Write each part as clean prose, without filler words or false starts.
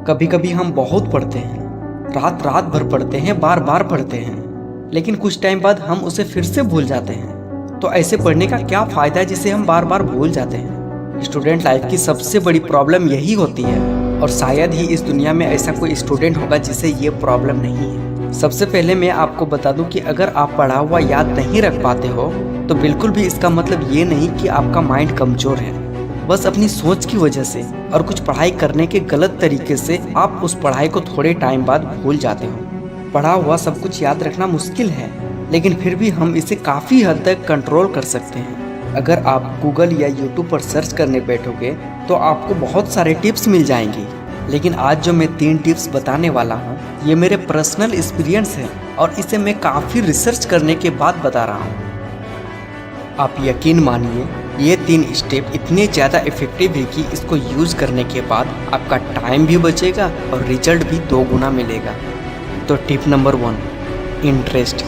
कभी कभी हम बहुत पढ़ते हैं, रात रात भर पढ़ते हैं, बार बार पढ़ते हैं, लेकिन कुछ टाइम बाद हम उसे फिर से भूल जाते हैं। तो ऐसे पढ़ने का क्या फ़ायदा है जिसे हम बार बार भूल जाते हैं? स्टूडेंट लाइफ की सबसे बड़ी प्रॉब्लम यही होती है, और शायद ही इस दुनिया में ऐसा कोई स्टूडेंट होगा जिसे ये प्रॉब्लम नहीं है। सबसे पहले मैं आपको बता दूं कि अगर आप पढ़ा हुआ याद नहीं रख पाते हो तो बिल्कुल भी इसका मतलब ये नहीं कि आपका माइंड कमज़ोर है। बस अपनी सोच की वजह से और कुछ पढ़ाई करने के गलत तरीके से आप उस पढ़ाई को थोड़े टाइम बाद भूल जाते हो। पढ़ा हुआ सब कुछ याद रखना मुश्किल है, लेकिन फिर भी हम इसे काफ़ी हद तक कंट्रोल कर सकते हैं। अगर आप गूगल या यूट्यूब पर सर्च करने बैठोगे तो आपको बहुत सारे टिप्स मिल जाएंगी, लेकिन आज जो मैं 3 टिप्स बताने वाला हूँ ये मेरे पर्सनल एक्सपीरियंस है और इसे मैं काफ़ी रिसर्च करने के बाद बता रहा हूँ। आप यकीन मानिए ये 3 स्टेप इतने ज़्यादा इफ़ेक्टिव है कि इसको यूज़ करने के बाद आपका टाइम भी बचेगा और रिजल्ट भी 2 गुना मिलेगा। तो टिप नंबर 1, इंटरेस्ट।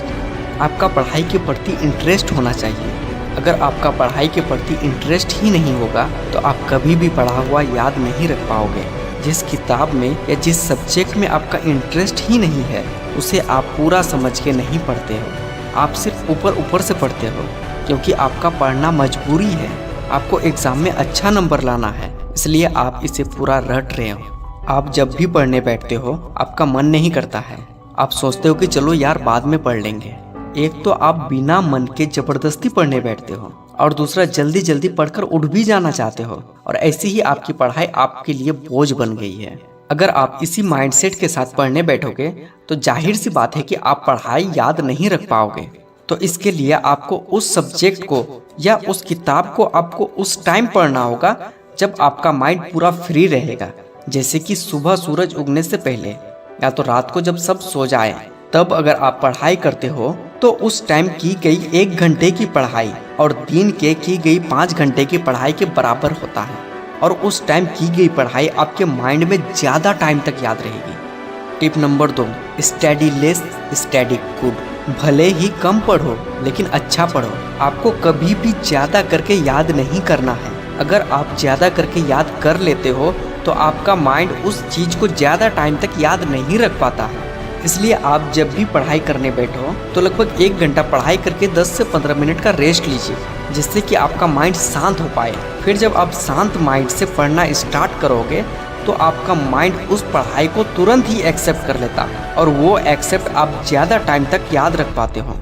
आपका पढ़ाई के प्रति इंटरेस्ट होना चाहिए। अगर आपका पढ़ाई के प्रति इंटरेस्ट ही नहीं होगा तो आप कभी भी पढ़ा हुआ याद नहीं रख पाओगे। जिस किताब में या जिस सब्जेक्ट में आपका इंटरेस्ट ही नहीं है उसे आप पूरा समझ के नहीं पढ़ते हो, आप सिर्फ ऊपर ऊपर से पढ़ते हो, क्योंकि आपका पढ़ना मजबूरी है। आपको एग्ज़ाम में अच्छा नंबर लाना है, इसलिए आप इसे पूरा रट रहे हो। आप जब भी पढ़ने बैठते हो आपका मन नहीं करता है, आप सोचते हो कि चलो यार बाद में पढ़ लेंगे। एक तो आप बिना मन के ज़बरदस्ती पढ़ने बैठते हो, और दूसरा जल्दी जल्दी पढ़कर उठ भी जाना चाहते हो, और ऐसी ही आपकी पढ़ाई आपके लिए बोझ बन गई है। अगर आप इसी माइंडसेट के साथ पढ़ने बैठोगे तो जाहिर सी बात है कि आप पढ़ाई याद नहीं रख पाओगे। तो इसके लिए आपको उस सब्जेक्ट को या उस किताब को आपको उस टाइम पढ़ना होगा जब आपका माइंड पूरा फ्री रहेगा, जैसे कि सुबह सूरज उगने से पहले या तो रात को जब सब सो जाए। तब अगर आप पढ़ाई करते हो तो उस टाइम की गई 1 घंटे की पढ़ाई और दिन के की गई 5 घंटे की पढ़ाई के बराबर होता है, और उस टाइम की गई पढ़ाई आपके माइंड में ज़्यादा टाइम तक याद रहेगी। Tip number 2, study less study good. भले ही कम पढ़ो लेकिन अच्छा पढ़ो। आपको कभी भी ज़्यादा करके याद नहीं करना है। अगर आप ज़्यादा करके याद कर लेते हो तो आपका माइंड उस चीज़ को ज़्यादा टाइम तक याद नहीं रख पाता है। इसलिए आप जब भी पढ़ाई करने बैठो तो लगभग 1 घंटा पढ़ाई करके 10 से 15 मिनट का रेस्ट लीजिए, जिससे कि आपका माइंड शांत हो पाए। फिर जब आप शांत माइंड से पढ़ना स्टार्ट करोगे तो आपका माइंड उस पढ़ाई को तुरंत ही एक्सेप्ट कर लेता है, और वो एक्सेप्ट आप ज़्यादा टाइम तक याद रख पाते हो।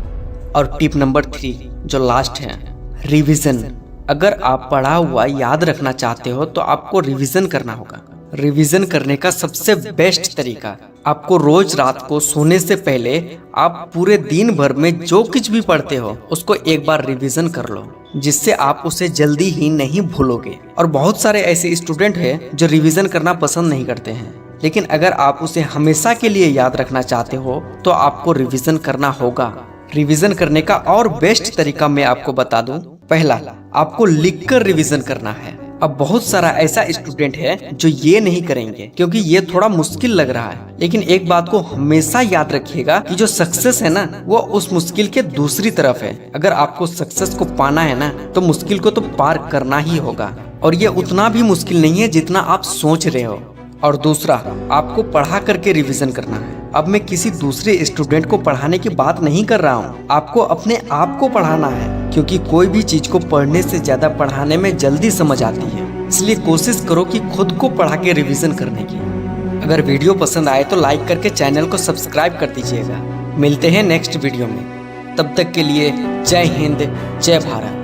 और टिप नंबर 3 जो लास्ट है, रिवीजन। अगर आप पढ़ा हुआ याद रखना चाहते हो तो आपको रिवीजन करना होगा। रिवीजन करने का सबसे बेस्ट तरीका, आपको रोज रात को सोने से पहले आप पूरे दिन भर में जो कुछ भी पढ़ते हो उसको एक बार रिवीजन कर लो, जिससे आप उसे जल्दी ही नहीं भूलोगे। और बहुत सारे ऐसे स्टूडेंट हैं जो रिवीजन करना पसंद नहीं करते हैं, लेकिन अगर आप उसे हमेशा के लिए याद रखना चाहते हो तो आपको रिवीजन करना होगा। रिवीजन करने का और बेस्ट तरीका मैं आपको बता दूं। पहला, आपको लिखकर रिवीजन करना है। अब बहुत सारा ऐसा स्टूडेंट है जो ये नहीं करेंगे क्योंकि ये थोड़ा मुश्किल लग रहा है, लेकिन एक बात को हमेशा याद रखिएगा कि जो सक्सेस है ना वो उस मुश्किल के दूसरी तरफ है। अगर आपको सक्सेस को पाना है ना तो मुश्किल को तो पार करना ही होगा, और ये उतना भी मुश्किल नहीं है जितना आप सोच रहे हो। और दूसरा, आपको पढ़ा करके रिवीजन करना है। अब मैं किसी दूसरे स्टूडेंट को पढ़ाने की बात नहीं कर रहा हूँ, आपको अपने आप को पढ़ाना है, क्योंकि कोई भी चीज को पढ़ने से ज्यादा पढ़ाने में जल्दी समझ आती है। इसलिए कोशिश करो कि खुद को पढ़ा के रिवीजन करने की। अगर वीडियो पसंद आए तो लाइक करके चैनल को सब्सक्राइब कर दीजिएगा। मिलते हैं नेक्स्ट वीडियो में, तब तक के लिए जय हिंद, जय भारत।